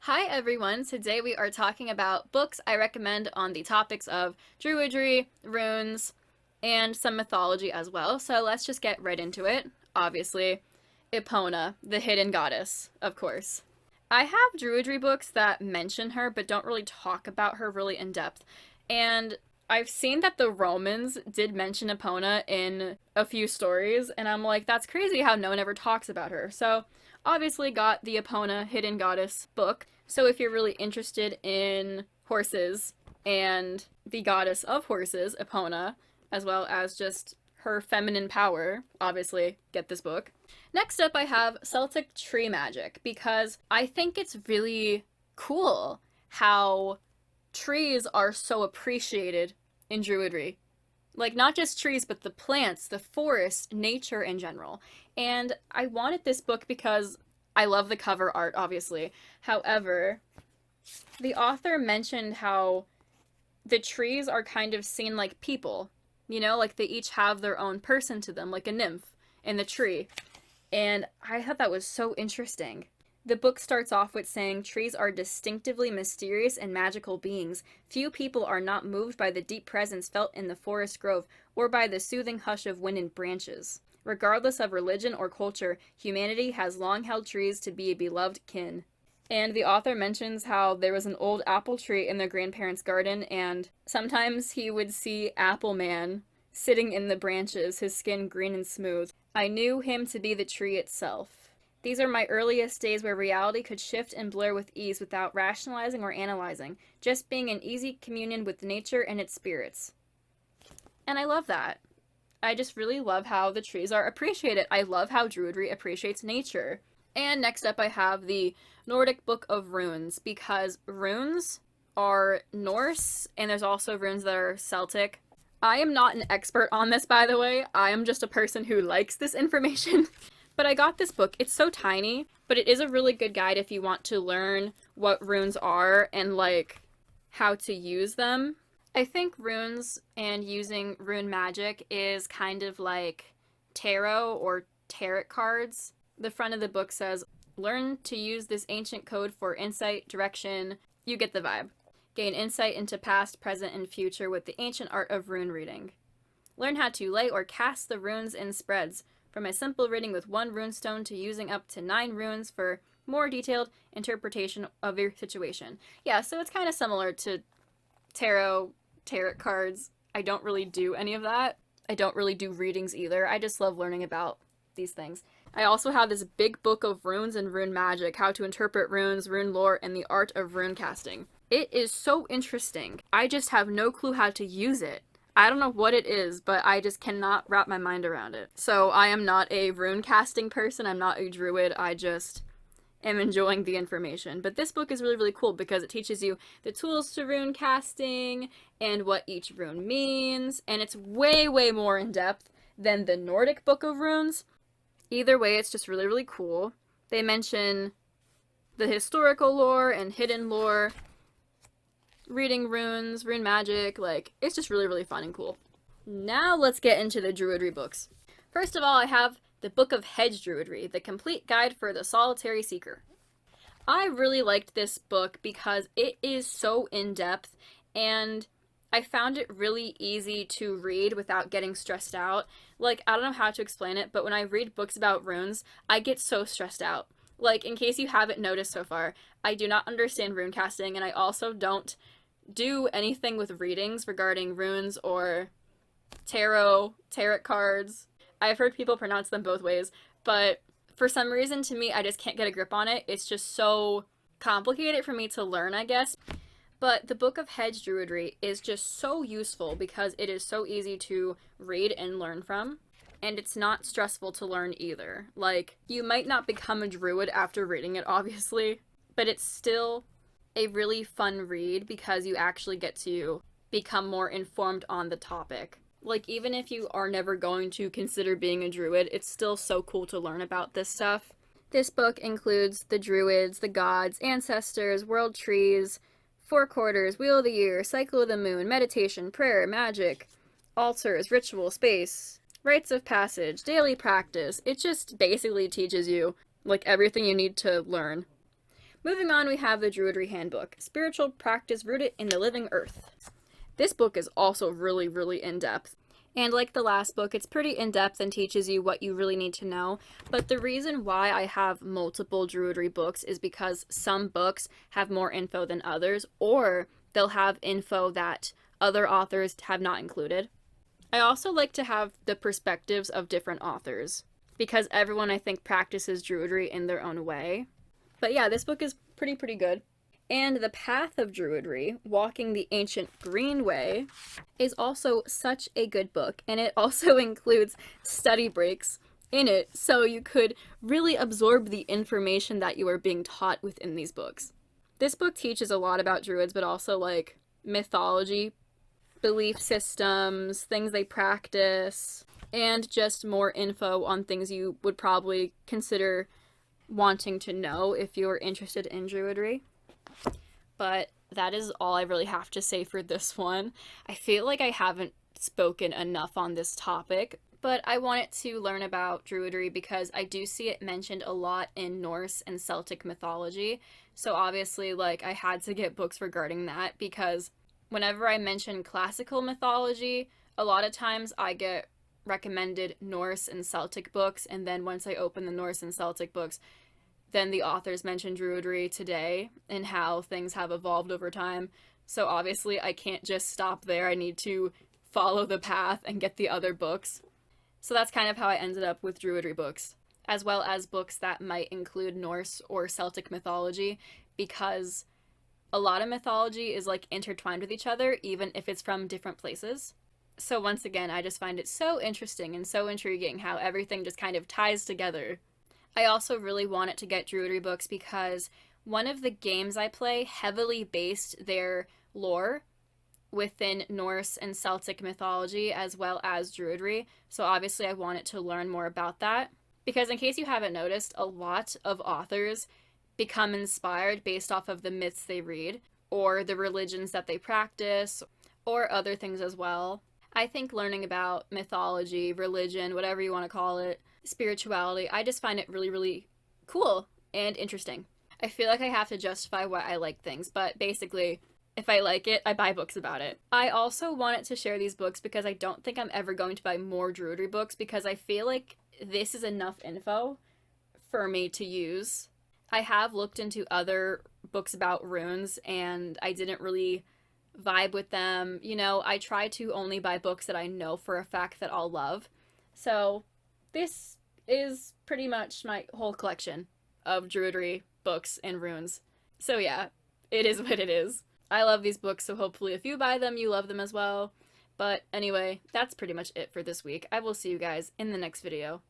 Hi everyone, today we are talking about books I recommend on the topics of Druidry, runes, and some mythology as well. So let's just get right into it. Obviously, Epona, the hidden goddess, of course. I have Druidry books that mention her but don't really talk about her really in depth. And I've seen that the Romans did mention Epona in a few stories, and I'm like, that's crazy how no one ever talks about her. So, obviously, got the Epona Hidden Goddess book. So, if you're really interested in horses and the goddess of horses, Epona, as well as just her feminine power, obviously, get this book. Next up, I have Celtic Tree Magic because I think it's really cool how trees are so appreciated in Druidry. Like, not just trees, but the plants, the forest, nature in general. And I wanted this book because I love the cover art, obviously. However, the author mentioned how the trees are kind of seen like people. You know, like they each have their own person to them, like a nymph in the tree. And I thought that was so interesting. The book starts off with saying trees are distinctively mysterious and magical beings. Few people are not moved by the deep presence felt in the forest grove or by the soothing hush of wind and branches. Regardless of religion or culture, humanity has long held trees to be a beloved kin. And the author mentions how there was an old apple tree in their grandparents' garden, and sometimes he would see Apple Man sitting in the branches, his skin green and smooth. I knew him to be the tree itself. These are my earliest days where reality could shift and blur with ease without rationalizing or analyzing, just being in easy communion with nature and its spirits. And I love that. I just really love how the trees are appreciated. I love how Druidry appreciates nature. And next up I have the Nordic Book of Runes, because runes are Norse, and there's also runes that are Celtic. I am not an expert on this, by the way. I am just a person who likes this information. But I got this book. It's so tiny, but it is a really good guide if you want to learn what runes are and, like, how to use them. I think runes and using rune magic is kind of like tarot or tarot cards. The front of the book says, learn to use this ancient code for insight, direction. You get the vibe. Gain insight into past, present, and future with the ancient art of rune reading. Learn how to lay or cast the runes in spreads, from a simple reading with one runestone to using up to 9 runes for more detailed interpretation of your situation. Yeah, so it's kind of similar to tarot cards. I don't really do any of that. I don't really do readings either. I just love learning about these things. I also have this big book of runes and rune magic, how to interpret runes, rune lore, and the art of rune casting. It is so interesting. I just have no clue how to use it. I don't know what it is, but I just cannot wrap my mind around it. So I am not a rune casting person. I'm not a druid. I just am enjoying the information. But this book is really, really cool because it teaches you the tools to rune casting and what each rune means. And it's way, way more in depth than the Nordic Book of Runes. Either way, it's just really, really cool. They mention the historical lore and hidden lore, reading runes, rune magic, like, it's just really, really fun and cool. Now let's get into the Druidry books. First of all, I have the Book of Hedge Druidry, the complete guide for the solitary seeker. I really liked this book because it is so in-depth, and I found it really easy to read without getting stressed out. Like, I don't know how to explain it, but when I read books about runes, I get so stressed out. Like, in case you haven't noticed so far, I do not understand rune casting, and I also don't do anything with readings regarding runes or tarot cards. I've heard people pronounce them both ways, but for some reason, to me, I just can't get a grip on it. It's just so complicated for me to learn, I guess. But the Book of Hedge Druidry is just so useful because it is so easy to read and learn from. And it's not stressful to learn either. Like, you might not become a druid after reading it, obviously, but it's still a really fun read because you actually get to become more informed on the topic. Like, even if you are never going to consider being a druid, it's still so cool to learn about this stuff. This book includes the druids, the gods, ancestors, world trees, four quarters, wheel of the year, cycle of the moon, meditation, prayer, magic, altars, ritual, space, rites of passage, daily practice. It just basically teaches you, like, everything you need to learn. Moving on, we have the Druidry Handbook, spiritual practice rooted in the living earth. This book is also really, really in-depth. And like the last book, it's pretty in-depth and teaches you what you really need to know. But the reason why I have multiple Druidry books is because some books have more info than others, or they'll have info that other authors have not included. I also like to have the perspectives of different authors, because everyone, I think, practices Druidry in their own way. But yeah, this book is pretty good. And The Path of Druidry, Walking the Ancient Greenway, is also such a good book, and it also includes study breaks in it, so you could really absorb the information that you are being taught within these books. This book teaches a lot about druids, but also like mythology, belief systems, things they practice, and just more info on things you would probably consider wanting to know if you're interested in Druidry. But that is all I really have to say for this one. I feel like I haven't spoken enough on this topic, but I wanted to learn about Druidry because I do see it mentioned a lot in Norse and Celtic mythology. So obviously, like, I had to get books regarding that because whenever I mention classical mythology, a lot of times I get recommended Norse and Celtic books, and then once I open the Norse and Celtic books, then the authors mention Druidry today and how things have evolved over time. So obviously I can't just stop there. I need to follow the path and get the other books. So that's kind of how I ended up with Druidry books, as well as books that might include Norse or Celtic mythology, because a lot of mythology is like intertwined with each other, even if it's from different places. So once again, I just find it so interesting and so intriguing how everything just kind of ties together. I also really wanted to get Druidry books because one of the games I play heavily based their lore within Norse and Celtic mythology as well as Druidry. So obviously I wanted to learn more about that. Because in case you haven't noticed, a lot of authors become inspired based off of the myths they read, or the religions that they practice, or other things as well. I think learning about mythology, religion, whatever you want to call it, spirituality, I just find it really, really cool and interesting. I feel like I have to justify why I like things, but basically, if I like it, I buy books about it. I also wanted to share these books because I don't think I'm ever going to buy more Druidry books because I feel like this is enough info for me to use. I have looked into other books about runes and I didn't really vibe with them. You know, I try to only buy books that I know for a fact that I'll love. So this is pretty much my whole collection of Druidry books and runes. So yeah, it is what it is. I love these books, so hopefully if you buy them, you love them as well. But anyway, that's pretty much it for this week. I will see you guys in the next video.